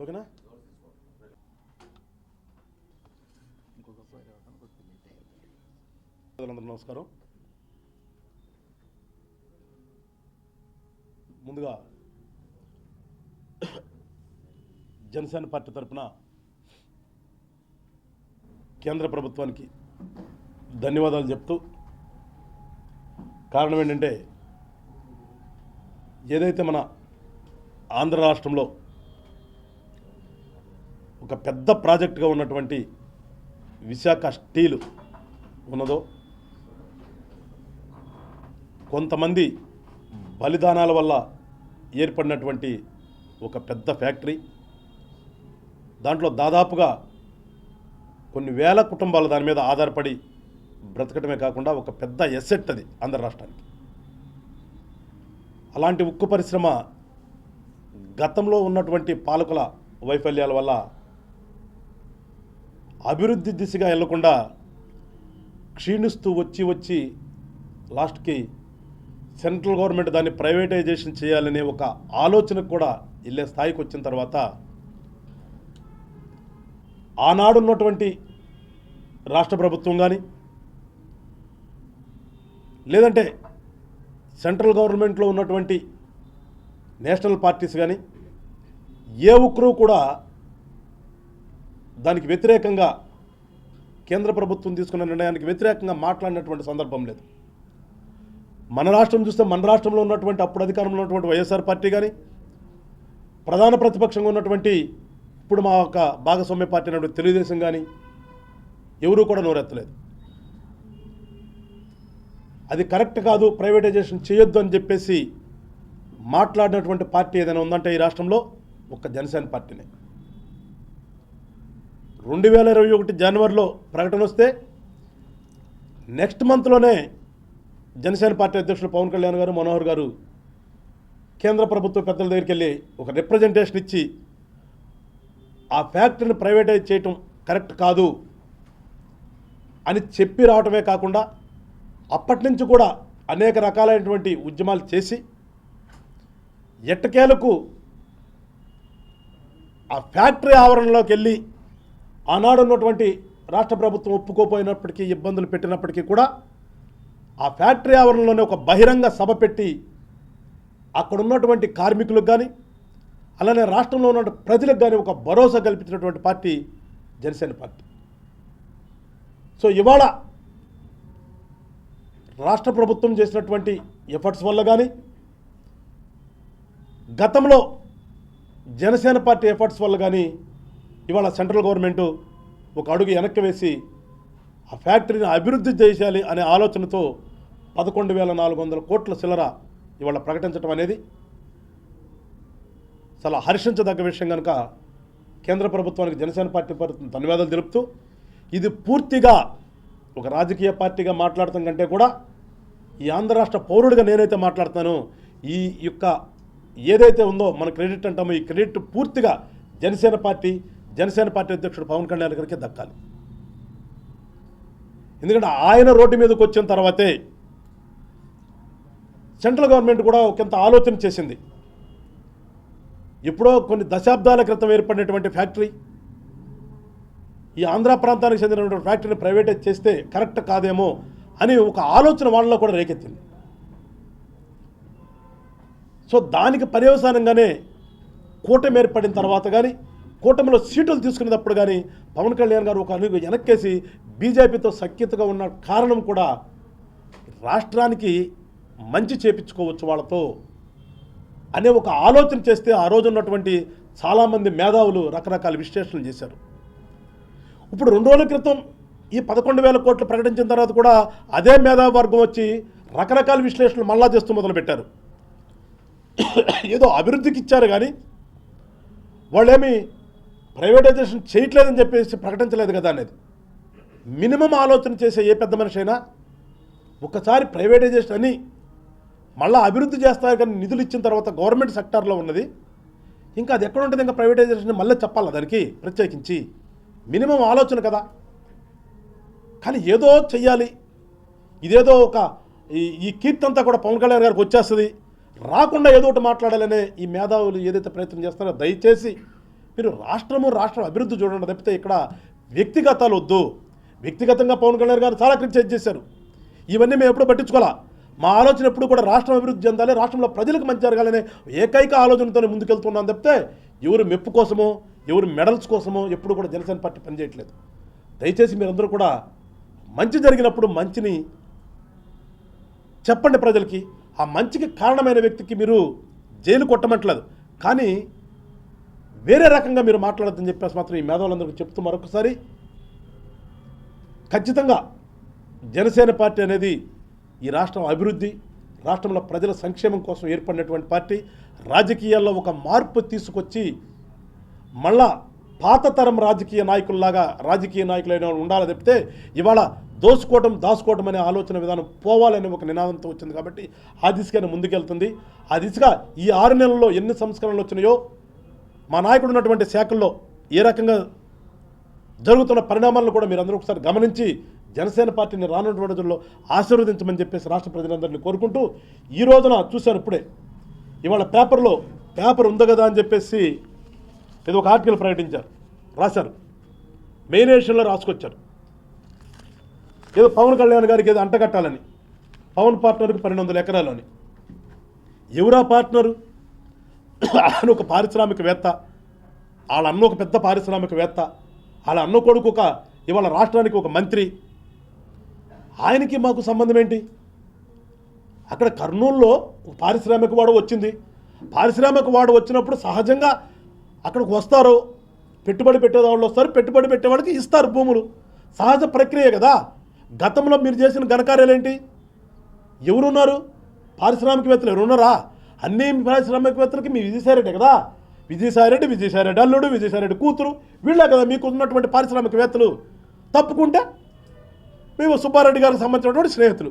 ఓకేనా? అందరూ నమస్కారం. ముందుగా జనసేన పార్టీ తరఫున కేంద్ర ప్రభుత్వానికి ధన్యవాదాలు చెప్తూ, కారణం ఏంటంటే ఏదైతే మన ఆంధ్ర రాష్ట్రంలో ఒక పెద్ద ప్రాజెక్టుగా ఉన్నటువంటి విశాఖ స్టీలు ఉన్నదో, కొంతమంది బలిదానాల వల్ల ఏర్పడినటువంటి ఒక పెద్ద ఫ్యాక్టరీ, దాంట్లో దాదాపుగా కొన్ని వేల కుటుంబాలు దాని మీద ఆధారపడి బ్రతకటమే కాకుండా ఒక పెద్ద ఎసెట్ అది ఆంధ్ర రాష్ట్రానికి. అలాంటి ఉక్కు పరిశ్రమ గతంలో ఉన్నటువంటి పాలకుల వైఫల్యాల వల్ల అభివృద్ధి దిశగా వెళ్లకుండా క్షీణిస్తూ వచ్చి లాస్ట్కి సెంట్రల్ గవర్నమెంట్ దాన్ని ప్రైవేటైజేషన్ చేయాలనే ఒక ఆలోచనకు కూడా వెళ్ళే స్థాయికి వచ్చిన తర్వాత ఆనాడున్నటువంటి రాష్ట్ర ప్రభుత్వం కానీ లేదంటే సెంట్రల్ గవర్నమెంట్లో ఉన్నటువంటి నేషనల్ పార్టీస్ కానీ ఏ ఒక్కరూ కూడా దానికి వ్యతిరేకంగా, కేంద్ర ప్రభుత్వం తీసుకున్న నిర్ణయానికి వ్యతిరేకంగా మాట్లాడినటువంటి సందర్భం లేదు. మన రాష్ట్రం చూస్తే మన రాష్ట్రంలో ఉన్నటువంటి అప్పుడు అధికారంలో ఉన్నటువంటి వైఎస్ఆర్ పార్టీ కానీ, ప్రధాన ప్రతిపక్షంగా ఉన్నటువంటి ఇప్పుడు మా యొక్క భాగస్వామ్య పార్టీ అయినటువంటి తెలుగుదేశం కానీ ఎవరూ కూడా నోరెత్తలేదు. అది కరెక్ట్ కాదు, ప్రైవేటైజేషన్ చేయొద్దు అని చెప్పేసి మాట్లాడినటువంటి పార్టీ ఏదైనా ఉందంటే ఈ రాష్ట్రంలో ఒక్క జనసేన పార్టీనే. 2021 జనవరిలో ప్రకటన వస్తే నెక్స్ట్ మంత్లోనే జనసేన పార్టీ అధ్యక్షులు పవన్ కళ్యాణ్ గారు, మనోహర్ గారు కేంద్ర ప్రభుత్వ పెద్దల దగ్గరికి వెళ్ళి ఒక రిప్రజెంటేషన్ ఇచ్చి ఆ ఫ్యాక్టరీని ప్రైవేటైజ్ చేయటం కరెక్ట్ కాదు అని చెప్పి రావటమే కాకుండా అప్పటి నుంచి కూడా అనేక రకాలైనటువంటి ఉద్యమాలు చేసి ఎట్టకేలకు ఆ ఫ్యాక్టరీ ఆవరణలోకి వెళ్ళి ఆనాడు ఉన్నటువంటి రాష్ట్ర ప్రభుత్వం ఒప్పుకోపోయినప్పటికీ, ఇబ్బందులు పెట్టినప్పటికీ కూడా ఆ ఫ్యాక్టరీ ఆవరణలోనే ఒక బహిరంగ సభ పెట్టి అక్కడ ఉన్నటువంటి కార్మికులకు కానీ అలానే రాష్ట్రంలో ఉన్న ప్రజలకు కానీ ఒక భరోసా కల్పించినటువంటి పార్టీ జనసేన పార్టీ. సో ఇవాళ రాష్ట్ర ప్రభుత్వం చేసినటువంటి ఎఫర్ట్స్ వల్ల కానీ, గతంలో జనసేన పార్టీ ఎఫర్ట్స్ వల్ల కానీ ఇవాళ సెంట్రల్ గవర్నమెంటు ఒక అడుగు వెనక్కి వేసి ఆ ఫ్యాక్టరీని అభివృద్ధి చేయాలి అనే ఆలోచనతో 11,400 కోట్ల చిల్లర ఇవాళ ప్రకటించడం అనేది చాలా హర్షించదగ్గ విషయం. కనుక కేంద్ర ప్రభుత్వానికి జనసేన పార్టీ ధన్యవాదాలు తెలుపుతూ, ఇది పూర్తిగా ఒక రాజకీయ పార్టీగా మాట్లాడటం కంటే కూడా ఈ ఆంధ్ర రాష్ట్ర పౌరుడిగా నేనైతే మాట్లాడుతానో ఈ యొక్క ఏదైతే ఉందో మన క్రెడిట్ అంటామో ఈ క్రెడిట్ పూర్తిగా జనసేన పార్టీ అధ్యక్షుడు పవన్ కళ్యాణ్ గారికి దక్కాలి. ఎందుకంటే ఆయన రోడ్డు మీదకి వచ్చిన తర్వాతే సెంట్రల్ గవర్నమెంట్ కూడా ఒకంత ఆలోచన చేసింది. ఎప్పుడో కొన్ని దశాబ్దాల క్రితం ఏర్పడినటువంటి ఫ్యాక్టరీ ఈ ఆంధ్ర ప్రాంతానికి చెందినటువంటి ఫ్యాక్టరీని ప్రైవేటైజ్ చేస్తే కరెక్ట్ కాదేమో అని ఒక ఆలోచన వాళ్ళలో కూడా రేకెత్తింది. సో దానికి పర్యవసానంగానే కూటమి ఏర్పడిన తర్వాత కానీ, కూటమిలో సీటులు తీసుకునేటప్పుడు కానీ పవన్ కళ్యాణ్ గారు ఒక అడుగు వెనక్కేసి బీజేపీతో సఖ్యతగా ఉన్న కారణం కూడా రాష్ట్రానికి మంచి చేపించుకోవచ్చు వాళ్ళతో అనే ఒక ఆలోచన చేస్తే ఆ రోజు ఉన్నటువంటి చాలామంది మేధావులు రకరకాల విశ్లేషణలు చేశారు. ఇప్పుడు 2 రోజుల క్రితం ఈ 11,000 కోట్లు ప్రకటించిన తర్వాత కూడా అదే మేధావి వర్గం వచ్చి రకరకాల విశ్లేషణలు మళ్ళా చేస్తూ మొదలుపెట్టారు. ఏదో అభివృద్ధికి ఇచ్చారు కానీ వాళ్ళేమి ప్రైవేటైజేషన్ చేయట్లేదని చెప్పేసి ప్రకటించలేదు కదా అనేది. మినిమం ఆలోచన చేసే ఏ పెద్ద మనిషి అయినా ఒకసారి ప్రైవేటైజేషన్ అని మళ్ళీ అభివృద్ధి చేస్తారు కానీ నిధులు ఇచ్చిన తర్వాత గవర్నమెంట్ సెక్టార్లో ఉన్నది ఇంకా అది ఎక్కడ ఉంటుంది, ఇంకా ప్రైవేటైజేషన్ మళ్ళీ చెప్పాలి దానికి ప్రత్యేకించి మినిమం ఆలోచన కదా. కానీ ఏదో చెయ్యాలి, ఇదేదో ఒక ఈ కీర్తి అంతా కూడా పవన్ కళ్యాణ్ గారికి వచ్చేస్తుంది, రాకుండా ఏదో ఒకటి మాట్లాడాలనే ఈ మేధావులు ఏదైతే ప్రయత్నం చేస్తారో దయచేసి మీరు రాష్ట్రం అభివృద్ధి చూడండి తప్పితే ఇక్కడ వ్యక్తిగతాలు వద్దు. వ్యక్తిగతంగా పవన్ కళ్యాణ్ గారు చాలా క్రిటిసైజ్ చేశారు. ఇవన్నీ మేము ఎప్పుడు పట్టించుకోవాలా. మా ఆలోచన ఎప్పుడు కూడా రాష్ట్రం అభివృద్ధి చెందాలి, రాష్ట్రంలో ప్రజలకు మంచి జరగాలనే ఏకైక ఆలోచనతోనే ముందుకెళ్తున్నాం తప్పితే ఎవరు మెప్పు కోసమో ఎవరు మెడల్స్ కోసమో ఎప్పుడు కూడా జనసేన పార్టీ పనిచేయట్లేదు. దయచేసి మీరందరూ కూడా మంచి జరిగినప్పుడు మంచిని చెప్పండి ప్రజలకి. ఆ మంచికి కారణమైన వ్యక్తికి మీరు జైలు కొట్టమంటలేదు, కానీ వేరే రకంగా మీరు మాట్లాడద్దని చెప్పేసి మాత్రం ఈ మేధావులందరికీ చెప్తూ మరొకసారి ఖచ్చితంగా జనసేన పార్టీ అనేది ఈ రాష్ట్రం అభివృద్ధి, రాష్ట్రంలో ప్రజల సంక్షేమం కోసం ఏర్పడినటువంటి పార్టీ. రాజకీయాల్లో ఒక మార్పు తీసుకొచ్చి మళ్ళా పాత తరం రాజకీయ నాయకుల్లాగా రాజకీయ నాయకులైన ఉండాలి తప్పితే ఇవాళ దాచుకోవటం అనే ఆలోచన విధానం పోవాలనే ఒక నినాదంతో వచ్చింది. కాబట్టి ఆ దిశగానే ముందుకెళ్తుంది. ఆ దిశగా ఈ 6 నెలల్లో ఎన్ని సంస్కరణలు వచ్చినాయో, మా నాయకుడు ఉన్నటువంటి శాఖల్లో ఏ రకంగా జరుగుతున్న పరిణామాలను కూడా మీరందరూ ఒకసారి గమనించి జనసేన పార్టీని రానున్న రోజుల్లో ఆశీర్వదించమని చెప్పేసి రాష్ట్ర ప్రజలందరినీ కోరుకుంటూ, ఈ రోజున చూశాను ఇప్పుడే ఇవాళ పేపర్ ఉంది కదా అని చెప్పేసి ఏదో ఒక ఆర్టికల్ రాశారు, మెయిన్ ఎడిషన్లో రాసుకొచ్చారు. ఏదో పవన్ కళ్యాణ్ గారికి ఏదో అంటగట్టాలని, పవన్ పార్ట్నర్కి 1200 ఎకరాలు అని. ఎవరా పార్ట్నరు? ఆయన ఒక పారిశ్రామికవేత్త, వాళ్ళ అన్న ఒక పెద్ద పారిశ్రామికవేత్త, వాళ్ళ అన్న కొడుకు ఇవాళ రాష్ట్రానికి ఒక మంత్రి. ఆయనకి మాకు సంబంధం ఏంటి? అక్కడ కర్నూలులో ఒక పారిశ్రామిక వాడ వచ్చింది. పారిశ్రామిక వాడ వచ్చినప్పుడు సహజంగా అక్కడికి వస్తారు, పెట్టుబడి పెట్టేవాళ్ళు వస్తారు, పెట్టుబడి పెట్టేవాళ్ళకి ఇస్తారు భూములు. సహజ ప్రక్రియ కదా. గతంలో మీరు చేసిన ఘనకార్యాలేంటి? ఎవరున్నారు? పారిశ్రామికవేత్తలు ఎవరున్నారా? అన్ని పారిశ్రామికవేత్తలకి మీ విజయసాయిరెడ్డి కదా. విజయసాయిరెడ్డి అల్లుడు, విజయసాయిరెడ్డి కూతురు, వీళ్ళే కదా మీకు ఉన్నటువంటి పారిశ్రామికవేత్తలు. తప్పుకుంటే మేము సుబ్బారెడ్డి గారికి సంబంధించినటువంటి స్నేహితులు.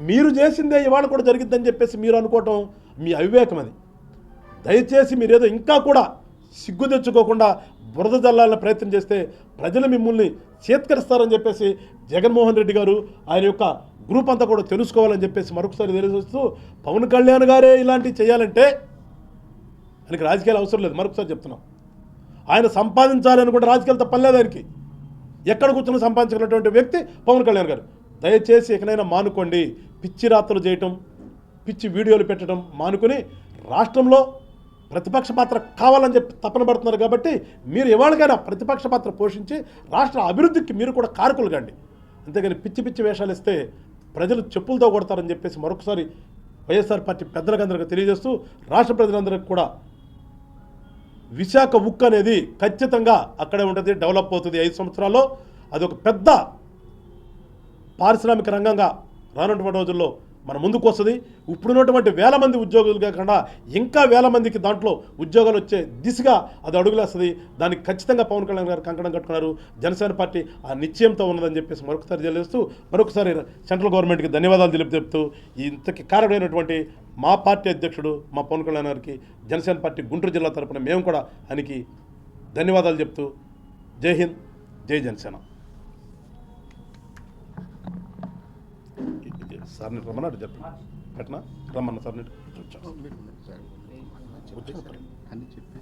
మీరు చేసిందే ఇవాళ కూడా జరిగిద్దని చెప్పేసి మీరు అనుకోవటం మీ అవివేకం. అది దయచేసి మీరేదో ఇంకా కూడా సిగ్గు తెచ్చుకోకుండా బురద జల్లాలని ప్రయత్నం చేస్తే ప్రజలు మిమ్మల్ని చేత్కరిస్తారని చెప్పేసి జగన్మోహన్ రెడ్డి గారు ఆయన యొక్క గ్రూప్ అంతా కూడా తెలుసుకోవాలని చెప్పేసి మరొకసారి తెలియజేస్తూ, పవన్ కళ్యాణ్ గారే ఇలాంటివి చేయాలంటే ఆయనకి రాజకీయాలు అవసరం లేదు. మరొకసారి చెప్తున్నాం, ఆయన సంపాదించాలని కూడా రాజకీయాలతో పని లేదు ఆయనకి. ఎక్కడ కూర్చొని సంపాదించుకున్నటువంటి వ్యక్తి పవన్ కళ్యాణ్ గారు. దయచేసి ఎక్కడైనా మానుకోండి. పిచ్చి రాత్రులు చేయటం, పిచ్చి వీడియోలు పెట్టడం మానుకొని రాష్ట్రంలో ప్రతిపక్ష పాత్ర కావాలని చెప్పి తపన పడుతున్నారు. కాబట్టి మీరు ఎవరికైనా ప్రతిపక్ష పాత్ర పోషించి రాష్ట్ర అభివృద్ధికి మీరు కూడా కారకులు కండి. అంతేగాని పిచ్చి వేషాలు ఇస్తే ప్రజలు చెప్పులతో కొడతారని చెప్పేసి మరొకసారి వైఎస్ఆర్ పార్టీ పెద్దలందరికీ తెలియజేస్తూ, రాష్ట్ర ప్రజలందరికీ కూడా విశాఖ ఉక్కు అనేది ఖచ్చితంగా అక్కడే ఉంటుంది, డెవలప్ అవుతుంది. 5 సంవత్సరాల్లో అదొక పెద్ద పారిశ్రామిక రంగంగా రానున్నటువంటి రోజుల్లో మన ముందుకు వస్తుంది. ఇప్పుడున్నటువంటి 1000 మంది ఉద్యోగులు కాకుండా ఇంకా 1000 మందికి దాంట్లో ఉద్యోగాలు వచ్చే దిశగా అది అడుగులేస్తుంది. దానికి ఖచ్చితంగా పవన్ కళ్యాణ్ గారు కంకణం కట్టుకున్నారు. జనసేన పార్టీ ఆ నిశ్చయంతో ఉన్నదని చెప్పేసి మరొకసారి తెలియజేస్తూ, మరొకసారి సెంట్రల్ గవర్నమెంట్కి ధన్యవాదాలు చెప్తూ, ఇంతకి కారణమైనటువంటి మా పార్టీ అధ్యక్షుడు మా పవన్ కళ్యాణ్ గారికి జనసేన పార్టీ గుంటూరు జిల్లా తరపున మేము కూడా ఆయనకి ధన్యవాదాలు చెప్తూ, జై హింద్, జై జనసేన. సార్ని రమ్మన్నాడు చెప్పండి, పెట్టనా రమ్మన్న సార్ని అని చెప్పి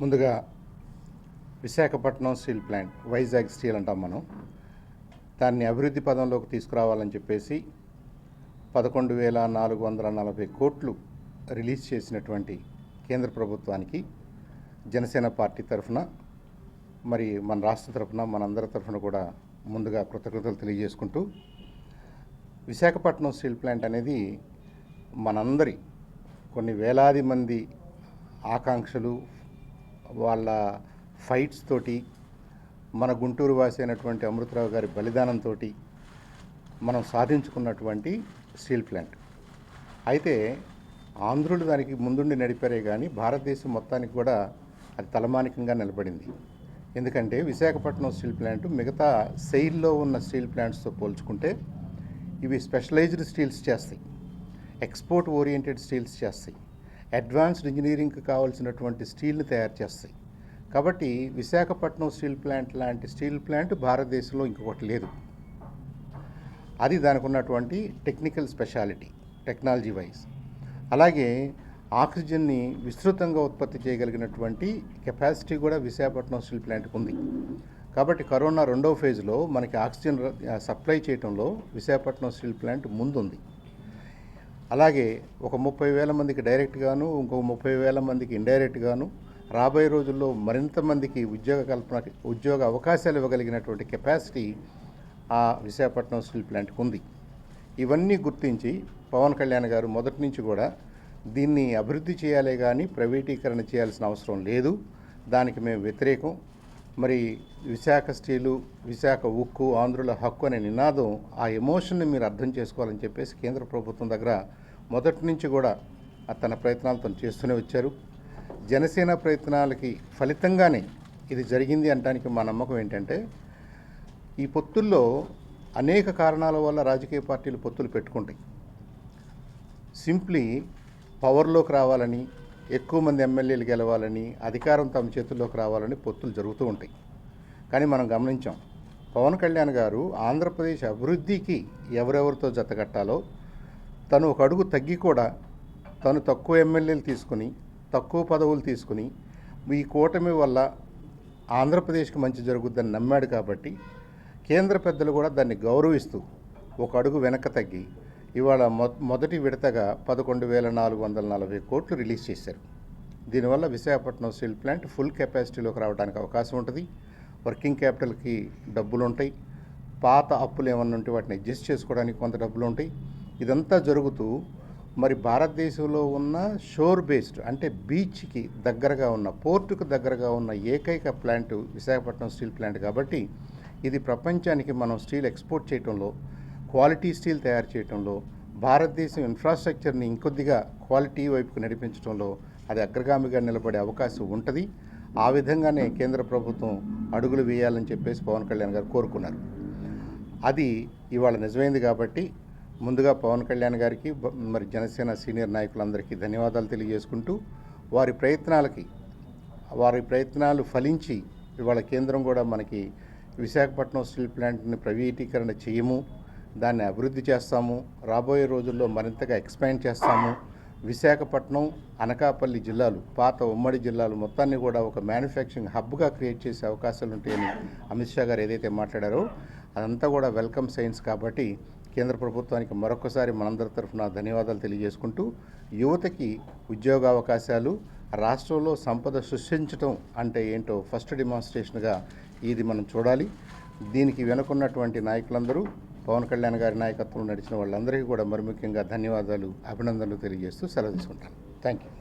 ముందుగా Visakhapatnam steel plant, Vizag steel అంటాం మనం, దాన్ని అభివృద్ధి పదంలోకి తీసుకురావాలని చెప్పేసి 11,440 కోట్లు రిలీజ్ చేసినటువంటి కేంద్ర ప్రభుత్వానికి జనసేన పార్టీ తరఫున, మరి మన రాష్ట్ర తరఫున, మనందరి తరఫున కూడా ముందుగా కృతజ్ఞతలు తెలియజేసుకుంటూ, విశాఖపట్నం స్టీల్ ప్లాంట్ అనేది మనందరి కొన్ని వేలాది మంది ఆకాంక్షలు, వాళ్ళ ఫైట్స్ తోటి, మన గుంటూరు వాసి అయినటువంటి అమృతరావు గారి బలిదానంతో మనం సాధించుకున్నటువంటి స్టీల్ ప్లాంట్. అయితే ఆంధ్రులు దానికి ముందుండి నడిపారే కానీ భారతదేశం మొత్తానికి కూడా అది తలమానికంగా నిలబడింది. ఎందుకంటే విశాఖపట్నం స్టీల్ ప్లాంట్ మిగతా సెయిల్లో ఉన్న స్టీల్ ప్లాంట్స్తో పోల్చుకుంటే ఇవి స్పెషలైజ్డ్ స్టీల్స్ చేస్తాయి, ఎక్స్పోర్ట్ ఓరియంటెడ్ స్టీల్స్ చేస్తాయి, అడ్వాన్స్డ్ ఇంజనీరింగ్కి కావాల్సినటువంటి స్టీల్ని తయారు చేస్తాయి. కాబట్టి విశాఖపట్నం స్టీల్ ప్లాంట్ లాంటి స్టీల్ ప్లాంట్ భారతదేశంలో ఇంకొకటి లేదు. అది దానికి ఉన్నటువంటి టెక్నికల్ స్పెషాలిటీ టెక్నాలజీ వైజ్. అలాగే ఆక్సిజన్ని విస్తృతంగా ఉత్పత్తి చేయగలిగినటువంటి కెపాసిటీ కూడా విశాఖపట్నం స్టీల్ ప్లాంట్కి ఉంది. కాబట్టి కరోనా రెండవ ఫేజ్లో మనకి ఆక్సిజన్ సప్లై చేయడంలో విశాఖపట్నం స్టీల్ ప్లాంట్ ముందుంది. అలాగే ఒక 30,000 మందికి డైరెక్ట్గాను, ఇంకొక 30,000 మందికి ఇండైరెక్ట్గాను రాబోయే రోజుల్లో మరింత మందికి ఉద్యోగ అవకాశాలు ఇవ్వగలిగినటువంటి కెపాసిటీ ఆ విశాఖపట్నం స్టీల్ ప్లాంట్కి ఉంది. ఇవన్నీ గుర్తించి పవన్ కళ్యాణ్ గారు మొదటి నుంచి కూడా దీన్ని అభివృద్ధి చేయాలే కానీ ప్రైవేటీకరణ చేయాల్సిన అవసరం లేదు, దానికి మేము వ్యతిరేకం. మరి విశాఖ స్టీలు, విశాఖ ఉక్కు, ఆంధ్రుల హక్కు అనే నినాదం, ఆ ఎమోషన్ని మీరు అర్థం చేసుకోవాలని చెప్పేసి కేంద్ర ప్రభుత్వం దగ్గర మొదటి నుంచి కూడా తన ప్రయత్నాలు తను చేస్తూనే వచ్చారు. జనసేన ప్రయత్నాలకి ఫలితంగానే ఇది జరిగింది అనడానికి మా నమ్మకం ఏంటంటే, ఈ పొత్తుల్లో అనేక కారణాల వల్ల రాజకీయ పార్టీలు పొత్తులు పెట్టుకుంటాయి. సింప్లీ పవర్లోకి రావాలని, ఎక్కువ మంది ఎమ్మెల్యేలు గెలవాలని, అధికారం తమ చేతుల్లోకి రావాలని పొత్తులు జరుగుతూ ఉంటాయి. కానీ మనం గమనించాం, పవన్ కళ్యాణ్ గారు ఆంధ్రప్రదేశ్ అభివృద్ధికి ఎవరెవరితో జతకట్టాలో తను ఒక అడుగు తగ్గి కూడా తను తక్కువ ఎమ్మెల్యేలు తీసుకుని, తక్కువ పదవులు తీసుకుని ఈ కూటమి వల్ల ఆంధ్రప్రదేశ్కి మంచి జరుగుద్దని నమ్మాడు. కాబట్టి కేంద్ర పెద్దలు కూడా దాన్ని గౌరవిస్తూ ఒక అడుగు వెనక్కి తగ్గి ఇవాళ మొదటి విడతగా 11,440 కోట్లు రిలీజ్ చేశారు. దీనివల్ల విశాఖపట్నం స్టీల్ ప్లాంట్ ఫుల్ కెపాసిటీలోకి రావడానికి అవకాశం ఉంటుంది. వర్కింగ్ క్యాపిటల్కి డబ్బులు ఉంటాయి, పాత అప్పులు ఏమన్నా ఉంటే వాటిని అడ్జస్ట్ చేసుకోవడానికి కొంత డబ్బులు ఉంటాయి. ఇదంతా జరుగుతూ మరి భారతదేశంలో ఉన్న షోర్ బేస్డ్ అంటే బీచ్కి దగ్గరగా ఉన్న, పోర్టుకు దగ్గరగా ఉన్న ఏకైక ప్లాంట్ విశాఖపట్నం స్టీల్ ప్లాంట్. కాబట్టి ఇది ప్రపంచానికి మనం స్టీల్ ఎక్స్పోర్ట్ చేయడంలో, క్వాలిటీ స్టీల్ తయారు చేయడంలో, భారతదేశం ఇన్ఫ్రాస్ట్రక్చర్ని ఇంకొద్దిగా క్వాలిటీ వైపుకు నడిపించడంలో అది అగ్రగామిగా నిలబడే అవకాశం ఉంటుంది. ఆ విధంగానే కేంద్ర ప్రభుత్వం అడుగులు వేయాలని చెప్పేసి పవన్ కళ్యాణ్ గారు కోరుకున్నారు. అది ఇవాళ నిజమైంది. కాబట్టి ముందుగా పవన్ కళ్యాణ్ గారికి, మరి జనసేన సీనియర్ నాయకులందరికీ ధన్యవాదాలు తెలియజేసుకుంటూ, వారి ప్రయత్నాలు ఫలించి ఇవాళ కేంద్రం కూడా మనకి విశాఖపట్నం స్టీల్ ప్లాంట్ని ప్రైవేటీకరణ చేయము, దాన్ని అభివృద్ధి చేస్తాము, రాబోయే రోజుల్లో మరింతగా ఎక్స్పాండ్ చేస్తాము, విశాఖపట్నం, అనకాపల్లి జిల్లాలు, పాత ఉమ్మడి జిల్లాలు మొత్తాన్ని కూడా ఒక మ్యానుఫ్యాక్చరింగ్ హబ్గా క్రియేట్ చేసే అవకాశాలు ఉంటాయని అమిత్ షా గారు ఏదైతే మాట్లాడారో అదంతా కూడా వెల్కమ్ సైన్స్. కాబట్టి కేంద్ర ప్రభుత్వానికి మరొకసారి మనందరి తరఫున ధన్యవాదాలు తెలియజేసుకుంటూ, యువతకి ఉద్యోగ అవకాశాలు, రాష్ట్రంలో సంపద సృష్టించడం అంటే ఏంటో ఫస్ట్ డెమాన్స్ట్రేషన్గా ఇది మనం చూడాలి. దీనికి వెనుకున్నటువంటి నాయకులందరూ, పవన్ కళ్యాణ్ గారి నాయకత్వం నడిచిన వాళ్ళందరికీ కూడా మరి ముఖ్యంగా ధన్యవాదాలు, అభినందనలు తెలియజేస్తూ సెలవు తీసుకుంటాను. Thank you.